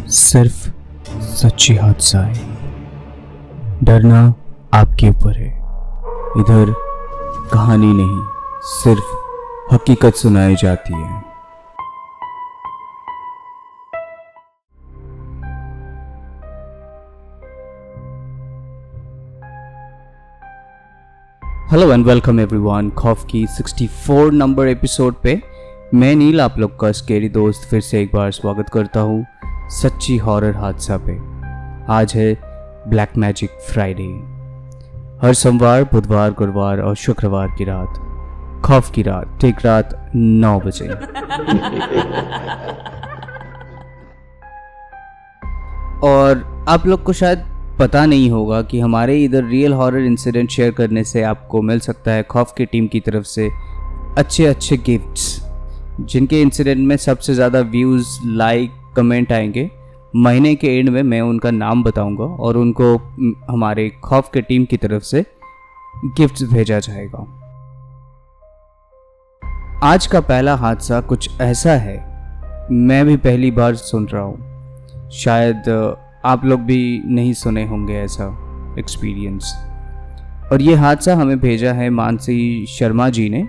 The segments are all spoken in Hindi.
सिर्फ सच्ची हादसाएं। डरना आपके ऊपर है। इधर कहानी नहीं, सिर्फ हकीकत सुनाई जाती है। Hello and welcome everyone. खौफ की 64 नंबर एपिसोड पे मैं नील आप लोग का स्केरी दोस्त फिर से एक बार स्वागत करता हूँ सच्ची हॉरर हादसा पे। आज है ब्लैक मैजिक फ्राइडे। हर सोमवार, बुधवार, गुरुवार और शुक्रवार की रात, खौफ की रात, ठीक रात 9 बजे। और आप लोग को शायद पता नहीं होगा कि हमारे इधर रियल हॉरर इंसिडेंट शेयर करने से आपको मिल सकता है खौफ की टीम की तरफ से अच्छे गिफ्ट्स, जिनके इंसिडेंट में सबसे ज़्यादा व्यूज़, लाइक, कमेंट आएंगे। महीने के एंड में मैं उनका नाम बताऊंगा और उनको हमारे खौफ की टीम की तरफ से गिफ्ट्स भेजा जाएगा। आज का पहला हादसा कुछ ऐसा है, मैं भी पहली बार सुन रहा हूँ। शायद आप लोग भी नहीं सुने होंगे ऐसा एक्सपीरियंस। और ये हादसा हमें भेजा है मानसी शर्मा जी ने,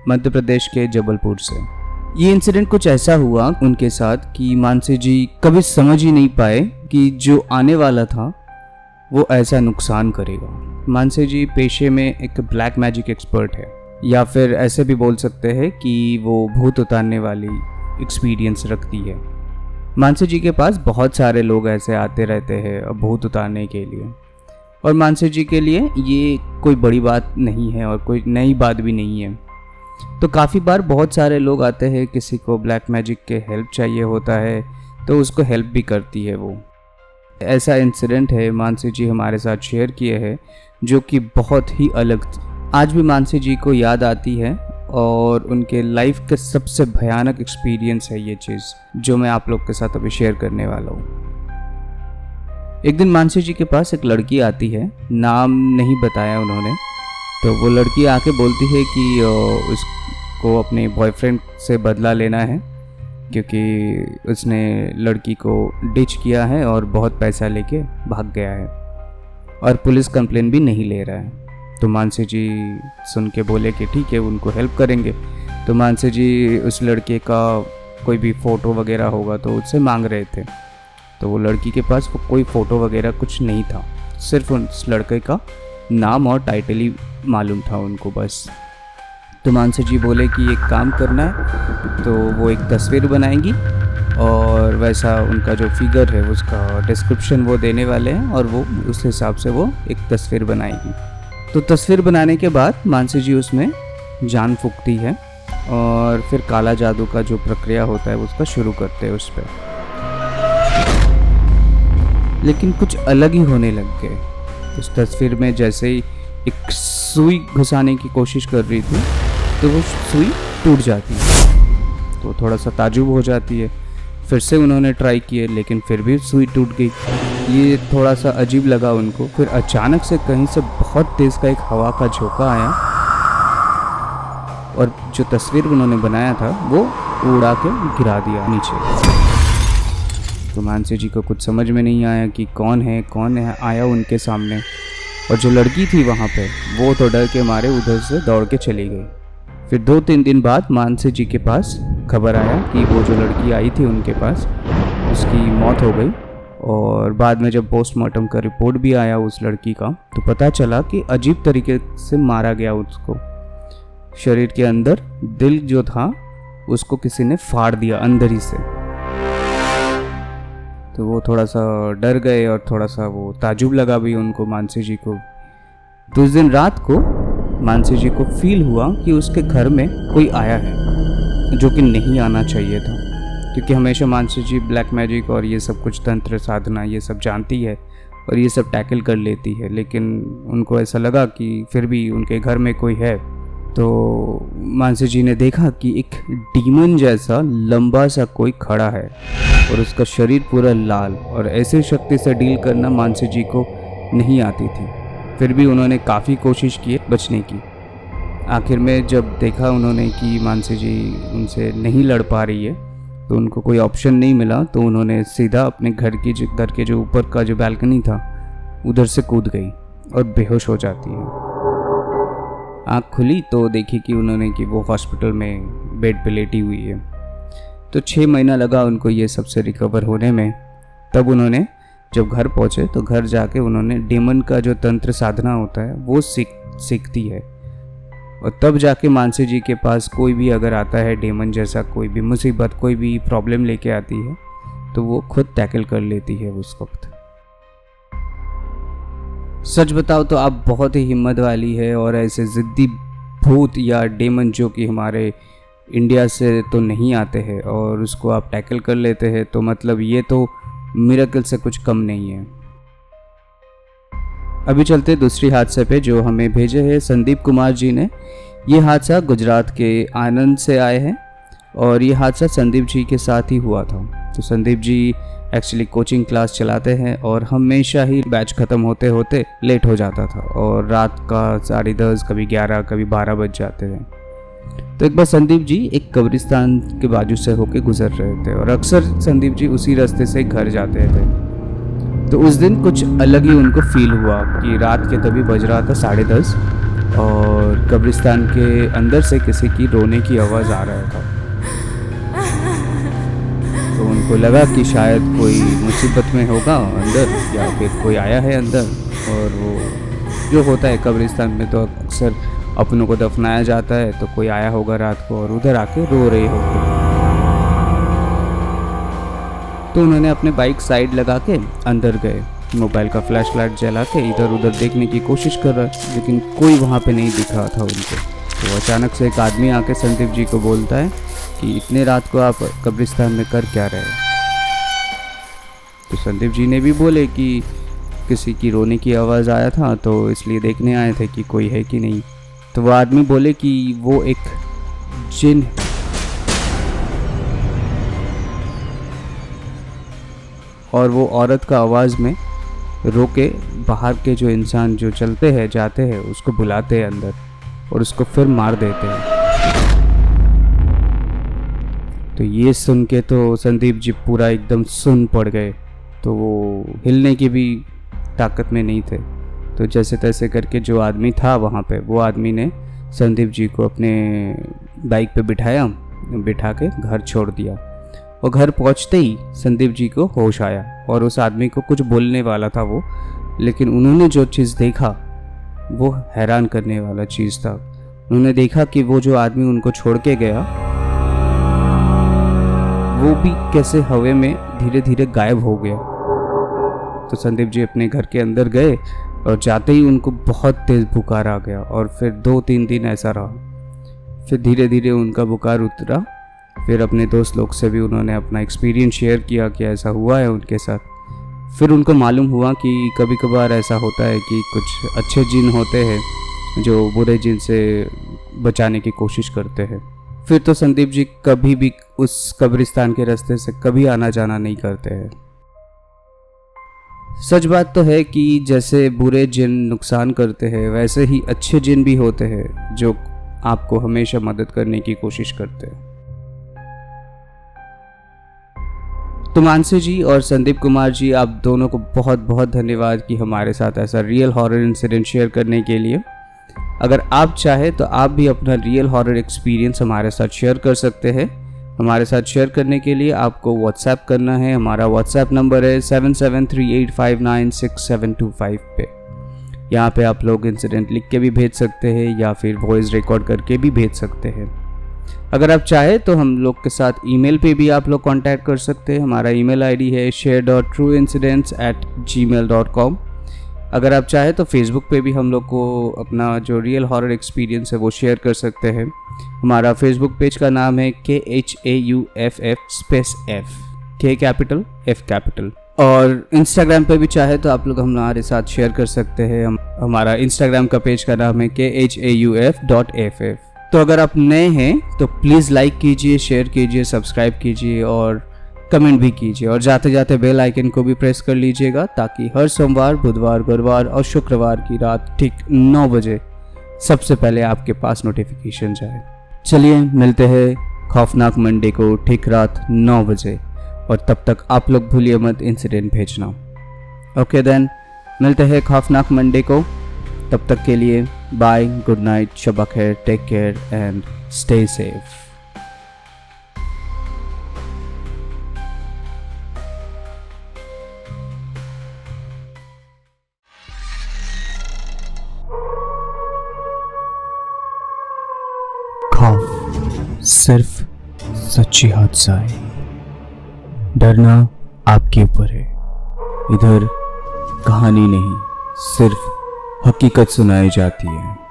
मध्य प्रदेश के जबलपुर से। ये इंसिडेंट कुछ ऐसा हुआ उनके साथ कि मानसी जी कभी समझ ही नहीं पाए कि जो आने वाला था वो ऐसा नुकसान करेगा। मानसी जी पेशे में एक ब्लैक मैजिक एक्सपर्ट है, या फिर ऐसे भी बोल सकते हैं कि वो भूत उतारने वाली एक्सपीरियंस रखती है। मानसी जी के पास बहुत सारे लोग ऐसे आते रहते हैं भूत उतारने के लिए, और मानसी जी के लिए ये कोई बड़ी बात नहीं है और कोई नई बात भी नहीं है। तो काफ़ी बार बहुत सारे लोग आते हैं, किसी को ब्लैक मैजिक के हेल्प चाहिए होता है तो उसको हेल्प भी करती है वो। ऐसा इंसिडेंट है मानसी जी हमारे साथ शेयर किए हैं जो कि बहुत ही अलग, आज भी मानसी जी को याद आती है और उनके लाइफ के सबसे भयानक एक्सपीरियंस है ये चीज़, जो मैं आप लोग के साथ अभी शेयर करने वाला हूँ। एक दिन मानसी जी के पास एक लड़की आती है, नाम नहीं बताया उन्होंने। तो वो लड़की आके बोलती है कि उसको अपने बॉयफ्रेंड से बदला लेना है क्योंकि उसने लड़की को डिच किया है और बहुत पैसा लेके भाग गया है और पुलिस कंप्लेन भी नहीं ले रहा है। तो मानसी जी सुन के बोले कि ठीक है, उनको हेल्प करेंगे। तो मानसी जी उस लड़के का कोई भी फ़ोटो वगैरह होगा तो उससे मांग रहे थे। तो वो लड़की के पास कोई फ़ोटो वगैरह कुछ नहीं था, सिर्फ उस लड़के का नाम और टाइटल ही मालूम था उनको बस। तो मानसी जी बोले कि एक काम करना है, तो वो एक तस्वीर बनाएंगी और वैसा उनका जो फिगर है उसका डिस्क्रिप्शन वो देने वाले हैं और वो उस हिसाब से वो एक तस्वीर बनाएगी। तो तस्वीर बनाने के बाद मानसी जी उसमें जान फूंकती है और फिर काला जादू का जो प्रक्रिया होता है उसका शुरू करते हैं उस पर। लेकिन कुछ अलग ही होने लग गए। उस तस्वीर में जैसे ही एक सुई घुसाने की कोशिश कर रही थी तो वो सुई टूट जाती है। तो थोड़ा सा ताजुब हो जाती है। फिर से उन्होंने ट्राई किए लेकिन फिर भी सुई टूट गई। ये थोड़ा सा अजीब लगा उनको। फिर अचानक से कहीं से बहुत तेज़ का एक हवा का झोंका आया और जो तस्वीर उन्होंने बनाया था वो उड़ा के गिरा दिया नीचे। तो मानसी जी को कुछ समझ में नहीं आया कि कौन है आया उनके सामने। और जो लड़की थी वहाँ पे वो तो डर के मारे उधर से दौड़ के चली गई। फिर 2-3 दिन बाद मानसी जी के पास खबर आया कि वो जो लड़की आई थी उनके पास उसकी मौत हो गई। और बाद में जब पोस्टमार्टम का रिपोर्ट भी आया उस लड़की का तो पता चला कि अजीब तरीके से मारा गया उसको। शरीर के अंदर दिल जो था उसको किसी ने फाड़ दिया अंदर ही से। तो वो थोड़ा सा डर गए और थोड़ा सा वो ताजुब लगा भी उनको, मानसी जी को। तो उस दिन रात को मानसी जी को फील हुआ कि उसके घर में कोई आया है, जो कि नहीं आना चाहिए था। क्योंकि हमेशा मानसी जी ब्लैक मैजिक और ये सब कुछ तंत्र साधना ये सब जानती है और ये सब टैकल कर लेती है, लेकिन उनको ऐसा लगा कि फिर भी उनके घर में कोई है। तो मानसी जी ने देखा कि एक डीमन जैसा लंबा सा कोई खड़ा है और उसका शरीर पूरा लाल, और ऐसे शक्ति से डील करना मानसी जी को नहीं आती थी। फिर भी उन्होंने काफ़ी कोशिश की बचने की। आखिर में जब देखा उन्होंने कि मानसी जी उनसे नहीं लड़ पा रही है तो उनको कोई ऑप्शन नहीं मिला, तो उन्होंने सीधा अपने घर के जो ऊपर का जो बालकनी था उधर से कूद गई और बेहोश हो जाती है। आँख खुली तो देखी कि उन्होंने कि वो हॉस्पिटल में बेड पे लेटी हुई है। तो 6 महीना लगा उनको ये सबसे रिकवर होने में। तब उन्होंने जब घर पहुँचे तो घर जाके उन्होंने डेमन का जो तंत्र साधना होता है वो सीखती है। और तब जाके मानसी जी के पास कोई भी अगर आता है डेमन जैसा कोई भी मुसीबत, कोई भी प्रॉब्लम लेके आती है, तो वो खुद टैकल कर लेती है उस वक्त। सच बताओ तो आप बहुत ही हिम्मत वाली है, और ऐसे ज़िद्दी भूत या डेमन जो कि हमारे इंडिया से तो नहीं आते हैं और उसको आप टैकल कर लेते हैं, तो मतलब ये तो मिरेकल से कुछ कम नहीं है। अभी चलते दूसरी हादसे पे जो हमें भेजे हैं संदीप कुमार जी ने। ये हादसा गुजरात के आनंद से आए हैं और ये हादसा संदीप जी के साथ ही हुआ था। तो Sandeep ji actually coaching class चलाते हैं और हमेशा ही बैच ख़त्म होते होते लेट हो जाता था और रात का 10:30, कभी 11, कभी 12 बज जाते थे। तो एक बार संदीप जी एक कब्रिस्तान के बाजू से होके गुजर रहे थे और अक्सर संदीप जी उसी रास्ते से घर जाते थे। तो उस दिन कुछ अलग ही उनको फील हुआ कि रात के तभी बज रहा था 10:30 और कब्रिस्तान के अंदर से किसी की रोने की आवाज़ आ रहा था। तो उनको लगा कि शायद कोई मुसीबत में होगा अंदर या फिर कोई आया है अंदर। और वो जो होता है कब्रिस्तान में तो अक्सर अपनों को दफनाया जाता है, तो कोई आया होगा रात को और उधर आके रो रहे होंगे। तो उन्होंने अपने बाइक साइड लगा के अंदर गए, मोबाइल का फ्लैशलाइट जला के इधर उधर देखने की कोशिश कर रहा है, लेकिन कोई वहाँ पे नहीं दिख रहा था उनको। तो अचानक से एक आदमी आके संदीप जी को बोलता है कि इतने रात को आप कब्रिस्तान में कर क्या रहे हैं। तो संदीप जी ने भी बोले कि किसी की रोने की आवाज़ आया था तो इसलिए देखने आए थे कि कोई है कि नहीं। तो वो आदमी बोले कि वो एक जिन है। और वो औरत का आवाज़ में रोके बाहर के जो इंसान जो चलते हैं जाते हैं उसको बुलाते हैं अंदर और उसको फिर मार देते हैं। तो ये सुन के तो संदीप जी पूरा एकदम सुन पड़ गए, तो वो हिलने की भी ताकत में नहीं थे। तो जैसे तैसे करके जो आदमी था वहाँ पे, वो आदमी ने संदीप जी को अपने बाइक पे बिठा के घर छोड़ दिया। और घर पहुँचते ही संदीप जी को होश आया और उस आदमी को कुछ बोलने वाला था वो, लेकिन उन्होंने जो चीज़ देखा वो हैरान करने वाला चीज़ था। उन्होंने देखा कि वो जो आदमी उनको छोड़ के गया वो भी कैसे हवा में धीरे धीरे गायब हो गया। तो संदीप जी अपने घर के अंदर गए और जाते ही उनको बहुत तेज़ बुखार आ गया और फिर 2-3 दिन ऐसा रहा। फिर धीरे धीरे उनका बुखार उतरा। फिर अपने दोस्त लोग से भी उन्होंने अपना एक्सपीरियंस शेयर किया कि ऐसा हुआ है उनके साथ। फिर उनको मालूम हुआ कि कभी कभार ऐसा होता है कि कुछ अच्छे जिन होते हैं जो बुरे जिन से बचाने की कोशिश करते हैं। फिर तो संदीप जी कभी भी उस कब्रिस्तान के रास्ते से कभी आना जाना नहीं करते हैं। सच बात तो है कि जैसे बुरे जिन नुकसान करते हैं वैसे ही अच्छे जिन भी होते हैं जो आपको हमेशा मदद करने की कोशिश करते हैं। तो मानसी जी और संदीप कुमार जी, आप दोनों को बहुत बहुत धन्यवाद कि हमारे साथ ऐसा रियल हॉरर इंसिडेंट शेयर करने के लिए। अगर आप चाहे तो आप भी अपना रियल हॉरर एक्सपीरियंस हमारे साथ शेयर कर सकते हैं। हमारे साथ शेयर करने के लिए आपको व्हाट्सएप करना है। हमारा व्हाट्सएप नंबर है 7738596725 पे। यहाँ पे आप लोग इंसिडेंट लिख के भी भेज सकते हैं या फिर वॉइस रिकॉर्ड करके भी भेज सकते हैं। अगर आप चाहे तो हम लोग के साथ ईमेल पे भी आप लोग कांटेक्ट कर सकते हैं। हमारा ईमेल आईडी है share.trueincidents@gmail.com। अगर आप चाहे तो फेसबुक पे भी हम लोग को अपना जो रियल हॉरर एक्सपीरियंस है वो शेयर कर सकते हैं। हमारा फेसबुक पेज का नाम है KHAUFF_F, K capital F capital. और इंस्टाग्राम पे भी चाहे तो आप लोग हमारे साथ शेयर कर सकते हैं। हमारा इंस्टाग्राम का पेज का नाम है KHAUF.FF। तो अगर आप नए हैं तो प्लीज़ लाइक कीजिए, शेयर कीजिए, सब्सक्राइब कीजिए और कमेंट भी कीजिए। और जाते जाते बेल आइकन को भी प्रेस कर लीजिएगा ताकि हर सोमवार, बुधवार, गुरुवार और शुक्रवार की रात ठीक 9 बजे सबसे पहले आपके पास नोटिफिकेशन जाए। चलिए मिलते हैं खौफनाक मंडे को ठीक रात 9 बजे। और तब तक आप लोग भूलिए मत इंसिडेंट भेजना। ओके देन, मिलते हैं खौफनाक मंडे को। तब तक के लिए बाय, गुड नाइट, शब खैर, take care and stay safe. खौफ सिर्फ सच्ची हादसा है, डरना आपके ऊपर है। इधर कहानी नहीं, सिर्फ हकीकत सुनाई जाती है।